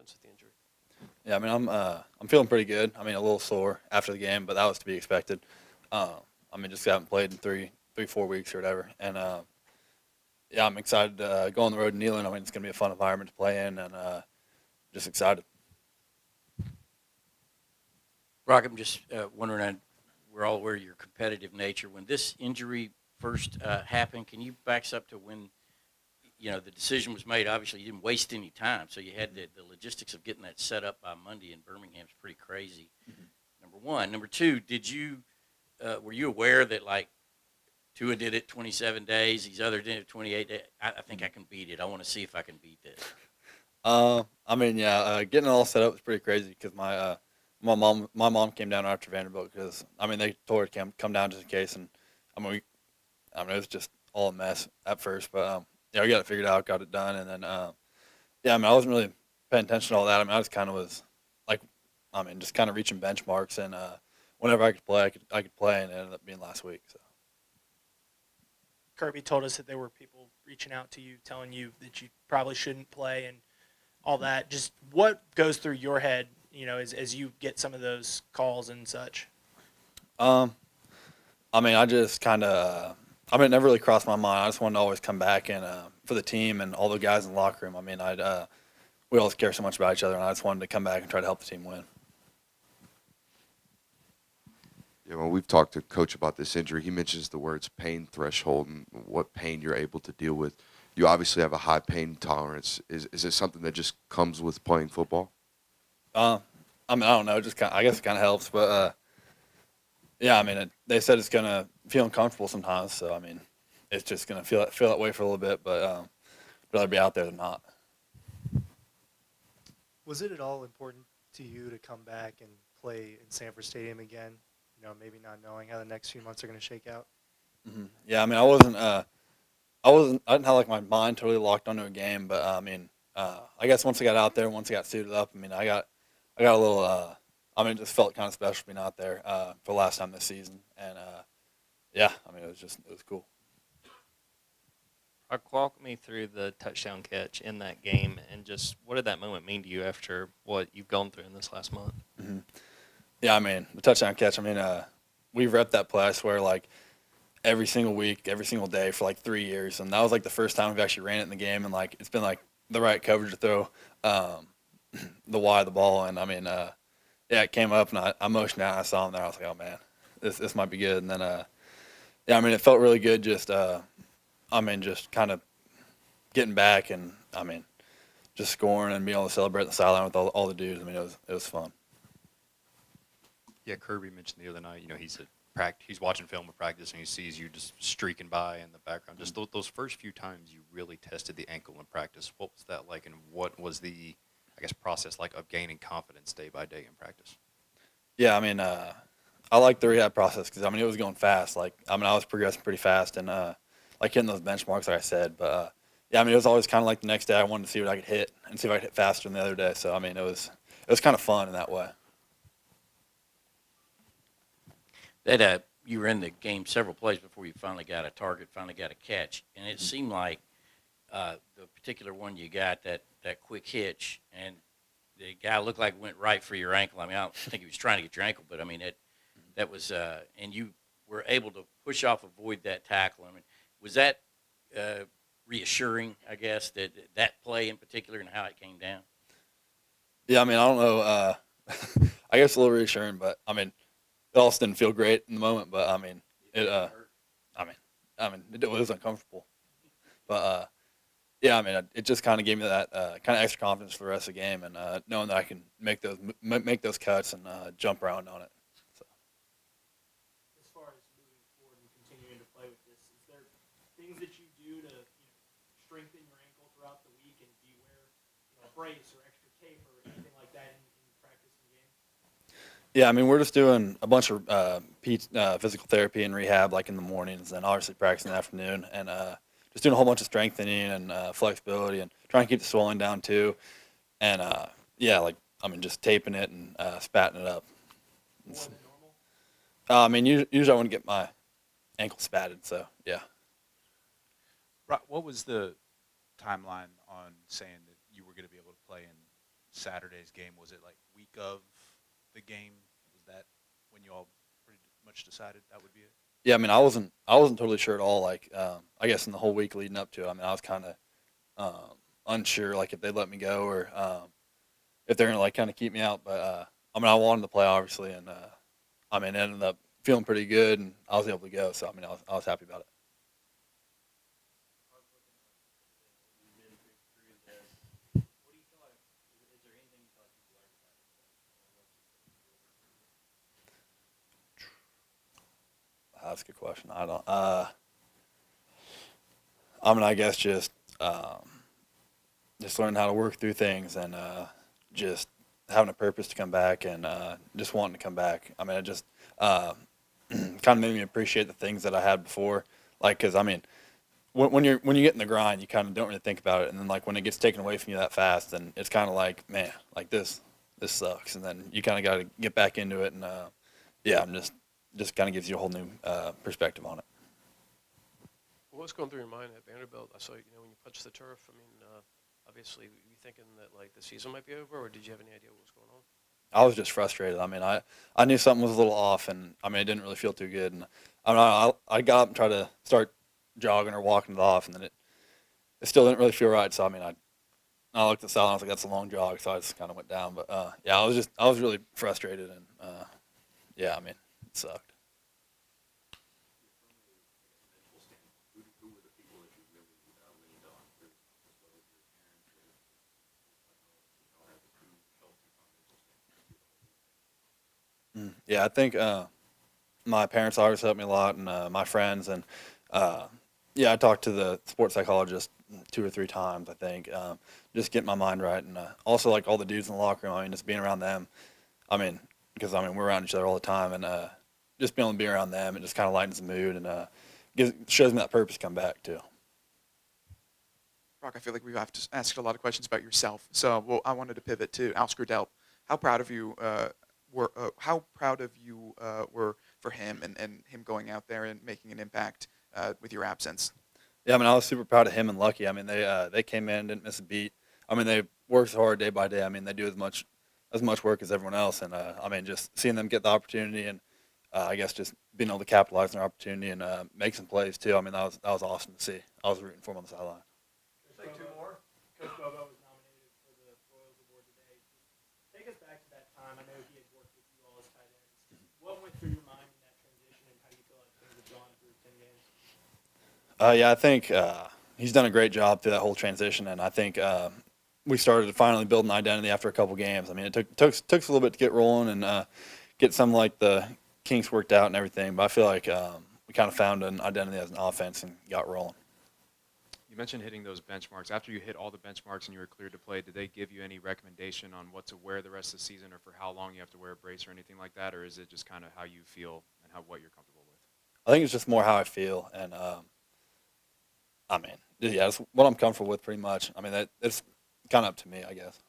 since the injury? Yeah, I mean, I'm feeling pretty good. I mean, a little sore after the game, but that was to be expected. Um, I mean, just haven't played in 4 weeks or whatever, and yeah, I'm excited to go on the road to Neyland. I mean, it's gonna be a fun environment to play in, and just excited. Brock, I'm just wondering, we're all aware of your competitive nature. When this injury first happened, can you back us up to when, the decision was made? Obviously, you didn't waste any time, so you had the logistics of getting that set up by Monday in Birmingham is pretty crazy. Mm-hmm. Number one. Number two, were you aware that, like, Tua did it 27 days, these other did it 28 days? I think I can beat it. I want to see if I can beat this. I mean, yeah, getting it all set up was pretty crazy because my mom came down after Vanderbilt because I mean they told her to come down just in case, and I mean it was just all a mess at first, but yeah, we got it figured out, got it done, and then yeah, I mean I wasn't really paying attention to all that. I mean I just kind of was like, I mean just kind of reaching benchmarks, and whenever I could play, I could play, and it ended up being last week. So. Kirby told us that there were people reaching out to you, telling you that you probably shouldn't play and all that. Just what goes through your head, as you get some of those calls and such? I mean, I just kind of, I mean, it never really crossed my mind. I just wanted to always come back and for the team and all the guys in the locker room. I mean, we always care so much about each other, and I just wanted to come back and try to help the team win. Yeah, when we've talked to Coach about this injury, he mentions the words pain threshold and what pain you're able to deal with. You obviously have a high pain tolerance. Is it something that just comes with playing football? I mean, I don't know. Just I guess it kind of helps, but yeah, I mean, they said it's gonna feel uncomfortable sometimes. So I mean, it's just gonna feel that way for a little bit, but I'd rather be out there than not. Was it at all important to you to come back and play in Sanford Stadium again? Maybe not knowing how the next few months are going to shake out. Mm-hmm. Yeah, I mean, I didn't have like my mind totally locked onto a game, but I mean, I guess once I got out there, once I got suited up, I mean, I got a little. I mean, it just felt kind of special being out there for the last time this season, and yeah, I mean, it was cool. Walk me through the touchdown catch in that game, and just what did that moment mean to you after what you've gone through in this last month? Mm-hmm. Yeah, I mean, the touchdown catch. I mean, we've repped that play, I swear, like every single week, every single day for like 3 years, and that was like the first time we've actually ran it in the game, and like it's been like the right coverage to throw the wide of the ball, and I mean, yeah, it came up, and I motioned out, and I saw him there. I was like, oh man, this might be good, and then yeah, I mean, it felt really good. Just I mean, just kind of getting back, and I mean, just scoring and being able to celebrate the sideline with all the dudes. I mean, it was fun. Yeah, Kirby mentioned the other night, he's watching film of practice and he sees you just streaking by in the background. Just those first few times you really tested the ankle in practice, what was that like, and what was the, I guess, process like of gaining confidence day by day in practice? Yeah, I mean, I like the rehab process because, I mean, it was going fast. Like, I mean, I was progressing pretty fast and, like, hitting those benchmarks, like I said. But, yeah, I mean, it was always kind of like the next day I wanted to see what I could hit and see if I could hit faster than the other day. So, I mean, it was kind of fun in that way. That you were in the game several plays before you finally got a target, finally got a catch, and it seemed like the particular one you got, that quick hitch, and the guy looked like it went right for your ankle. I mean, I don't think he was trying to get your ankle, but I mean that was and you were able to push off, avoid that tackle. I mean, was that reassuring, I guess, that play in particular and how it came down? Yeah, I mean, I don't know. I guess a little reassuring, but I mean, it also didn't feel great in the moment. But I mean, it was uncomfortable. But yeah, I mean, it just kind of gave me that kind of extra confidence for the rest of the game, and knowing that I can make those cuts and jump around on it. So. As far as moving forward and continuing to play with this, is there things that you do to strengthen your ankle throughout the week, and do you wear a brace or extra tape or anything like that in practice and game? Yeah, I mean, we're just doing a bunch of physical therapy and rehab, like in the mornings, and obviously practice in the afternoon, and just doing a whole bunch of strengthening and flexibility, and trying to keep the swelling down too, and yeah, like I mean, just taping it and spatting it up. More than normal? I mean, usually I want to get my ankle spatted, so yeah. What was the timeline on saying that you were going to be able to play in Saturday's game? Was it like week of the game? Was that when you all pretty much decided that would be it? Yeah, I mean, I wasn't totally sure at all. Like, I guess in the whole week leading up to it, I mean, I was kind of unsure, like if they'd let me go or if they're gonna like kind of keep me out. But I mean, I wanted to play obviously, and I mean, it ended up feeling pretty good, and I was able to go. So I mean, I was happy about it. That's a good question. I don't. I mean, I guess just learning how to work through things and just having a purpose to come back and just wanting to come back. I mean, it just kind of made me appreciate the things that I had before. Like, because I mean, when you get in the grind, you kind of don't really think about it, and then like when it gets taken away from you that fast, then it's kind of like, man, like this sucks, and then you kind of got to get back into it, and yeah, I'm just kind of gives you a whole new perspective on it. What was going through your mind at Vanderbilt? I saw, when you punched the turf, I mean, obviously, were you thinking that, like, the season might be over, or did you have any idea what was going on? I was just frustrated. I mean, I knew something was a little off, and I mean, it didn't really feel too good. And I mean, I got up and tried to start jogging or walking to the off, and then it still didn't really feel right. So I mean, I looked at the and I was like, that's a long jog, so I just kind of went down. But yeah, I was really frustrated, and yeah, I mean, it sucked. Yeah, I think my parents always helped me a lot, and my friends, and yeah, I talked to the sports psychologist 2 or 3 times. I think just getting my mind right, and also like all the dudes in the locker room. I mean, just being around them. I mean, because I mean we're around each other all the time, and just being able to be around them, it just kind of lightens the mood and shows me that purpose to come back too. Brock, I feel like we've asked a lot of questions about yourself. So, well, I wanted to pivot to AlScel. How proud of you were for him and him going out there and making an impact with your absence? Yeah, I mean, I was super proud of him and Lucky. I mean, they came in, didn't miss a beat. I mean, they worked hard day by day. I mean, they do as much work as everyone else, and I mean, just seeing them get the opportunity and I guess just being able to capitalize on their opportunity and make some plays too. I mean, that was awesome to see. I was rooting for him on the sideline. Take two more. Coach Bobo was nominated for the Royals Award today. Take us back to that time. I know he had worked with you all as tight ends. What went through your mind in that transition, and how do you feel like things have gone through 10 games? Yeah, I think he's done a great job through that whole transition, and I think we started to finally build an identity after a couple games. I mean, it took us a little bit to get rolling and get some like the kinks worked out and everything, but I feel like we kind of found an identity as an offense and got rolling. You mentioned hitting those benchmarks. After you hit all the benchmarks and you were cleared to play, did they give you any recommendation on what to wear the rest of the season or for how long you have to wear a brace or anything like that, or is it just kind of how you feel and what you're comfortable with? I think it's just more how I feel, and I mean, yeah, it's what I'm comfortable with pretty much. I mean, it's kind of up to me, I guess.